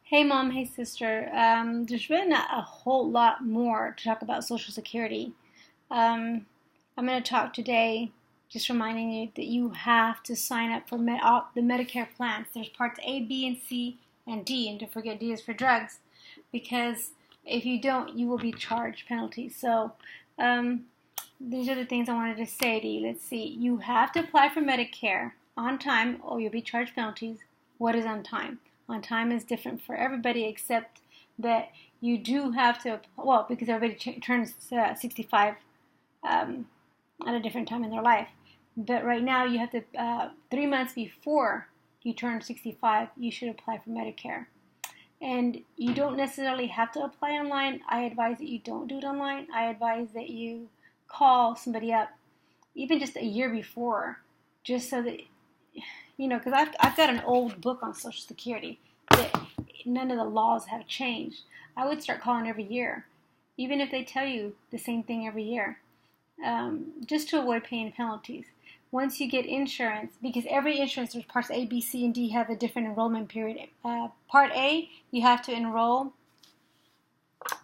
Hey mom, hey sister. There's really not a whole lot more to talk about Social Security. I'm going to talk today, just reminding you that you have to sign up for the Medicare plans. There's parts A, B, and C, and D, and don't forget D is for drugs, because if you don't, you will be charged penalties. So these are the things I wanted to say to you. Let's see. You have to apply for Medicare on time, or you'll be charged penalties. What is on time? On time is different for everybody, except that you do have to, well, because everybody turns 65 at a different time in their life. But right now, you have to, 3 months before you turn 65, you should apply for Medicare. And you don't necessarily have to apply online. I advise that you don't do it online. I advise that you call somebody up, even just a year before, just so that, because I've got an old book on Social Security that none of the laws have changed. I would start calling every year, even if they tell you the same thing every year, just to avoid paying penalties. Once you get insurance, because every insurance, there's parts A, B, C, and D have a different enrollment period. Part A, you have to enroll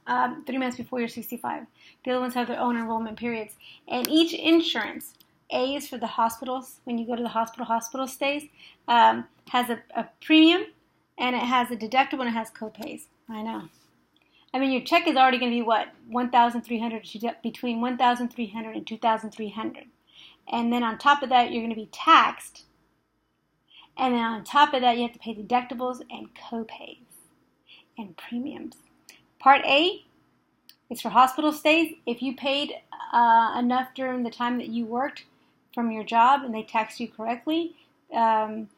3 months before you're 65. The other ones have their own enrollment periods. And each insurance, A is for the hospitals, when you go to the hospital stays, has a premium, and it has a deductible, and it has copays. I know. I mean, your check is already going to be, what, $1,300, between $1,300 and $2,300. And then on top of that, you're going to be taxed. And then on top of that, you have to pay deductibles and copays and premiums. Part A is for hospital stays. If you paid enough during the time that you worked from your job and they taxed you correctly, and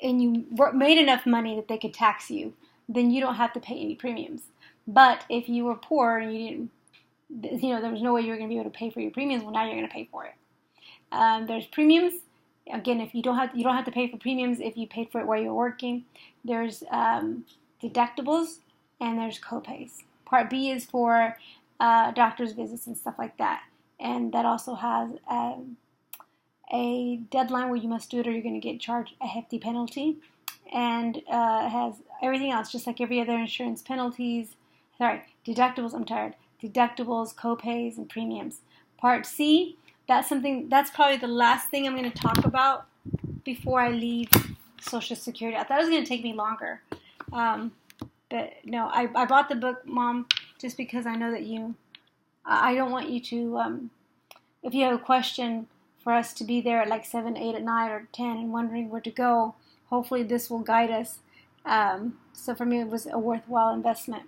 you made enough money that they could tax you, then you don't have to pay any premiums. But if you were poor and you didn't, there was no way you were going to be able to pay for your premiums, well, now you're going to pay for it. There's premiums. Again, if you don't have to pay for premiums if you paid for it while you were working. There's deductibles, and there's copays. Part B is for doctor's visits and stuff like that, and that also has a deadline where you must do it or you're going to get charged a hefty penalty. And it has everything else, just like every other insurance, deductibles, deductibles, copays, and premiums. Part C, that's probably the last thing I'm going to talk about before I leave Social Security. I thought it was going to take me longer. But no, I bought the book, Mom, just because I know that I don't want you to, if you have a question, for us to be there at like 7, 8 at night or 10 and wondering where to go. Hopefully this will guide us. So for me, it was a worthwhile investment.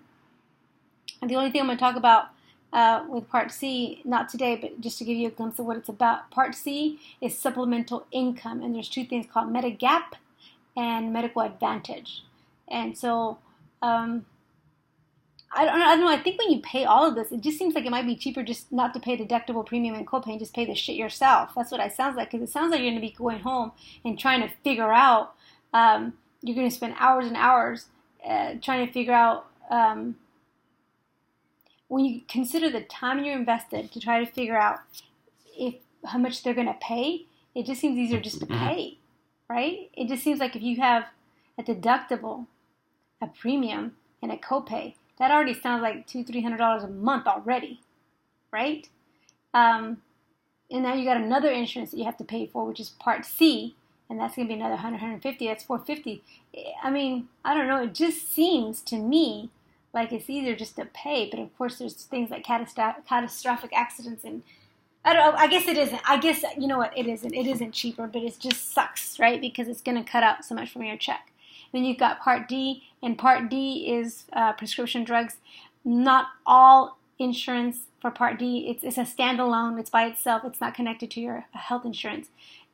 And the only thing I'm going to talk about with Part C, not today, but just to give you a glimpse of what it's about. Part C is supplemental income, and there's two things called Medigap and Medical Advantage. And so, I don't know. I think when you pay all of this, it just seems like it might be cheaper just not to pay deductible, premium, and copay, and just pay the shit yourself. That's what it sounds like, because it sounds like you're going to be going home and trying to figure out. You're going to spend hours and hours trying to figure out. When you consider the time you invested to try to figure out how much they're going to pay, it just seems easier just to pay, right? It just seems like if you have a deductible, a premium, and a copay, that already sounds like $200-300 a month already, right? And now you got another insurance that you have to pay for, which is Part C, and that's going to be another $100-150. That's $450. I mean, I don't know. It just seems to me like it's easier just to pay, but of course there's things like catastrophic accidents, and I don't know. I guess it isn't. I guess, you know what? It isn't. It isn't cheaper, but it just sucks, right? Because it's going to cut out so much from your check. Then you've got Part D, and Part D is prescription drugs. Not all insurance for Part D. It's a standalone. It's by itself. It's not connected to your health insurance.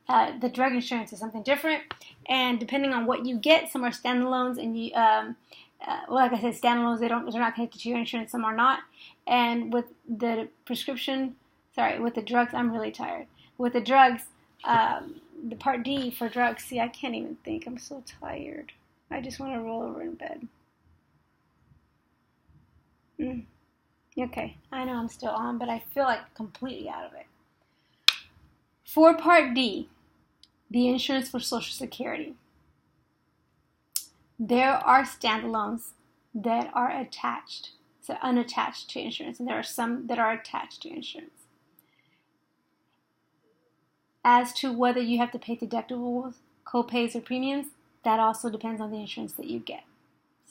The drug insurance is something different, and depending on what you get, some are standalones, and like I said, standalones, they're not connected to your insurance. Some are not. And with the with the drugs, I'm really tired. With the drugs, the Part D for drugs. See, I can't even think. I'm so tired. I just want to roll over in bed. Okay, I know I'm still on, but I feel like completely out of it. For Part D, the insurance for Social Security, There are standalones that are attached, so unattached to insurance, and there are some that are attached to insurance. As to whether you have to pay deductibles, copays, or premiums, that also depends on the insurance that you get.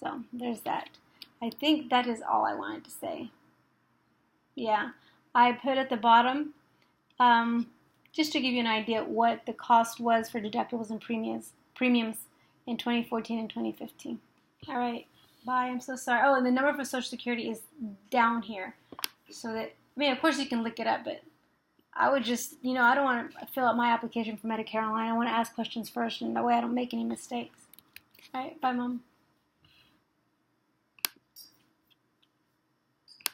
So there's that. I think that is all I wanted to say. Yeah, I put at the bottom, just to give you an idea what the cost was for deductibles and premiums in 2014 and 2015. All right, bye. I'm so sorry. Oh, and the number for Social Security is down here. So that, I mean, of course you can look it up, but I would just, I don't want to fill out my application for Medicare Online. I want to ask questions first, and that way I don't make any mistakes. All right, bye, Mom.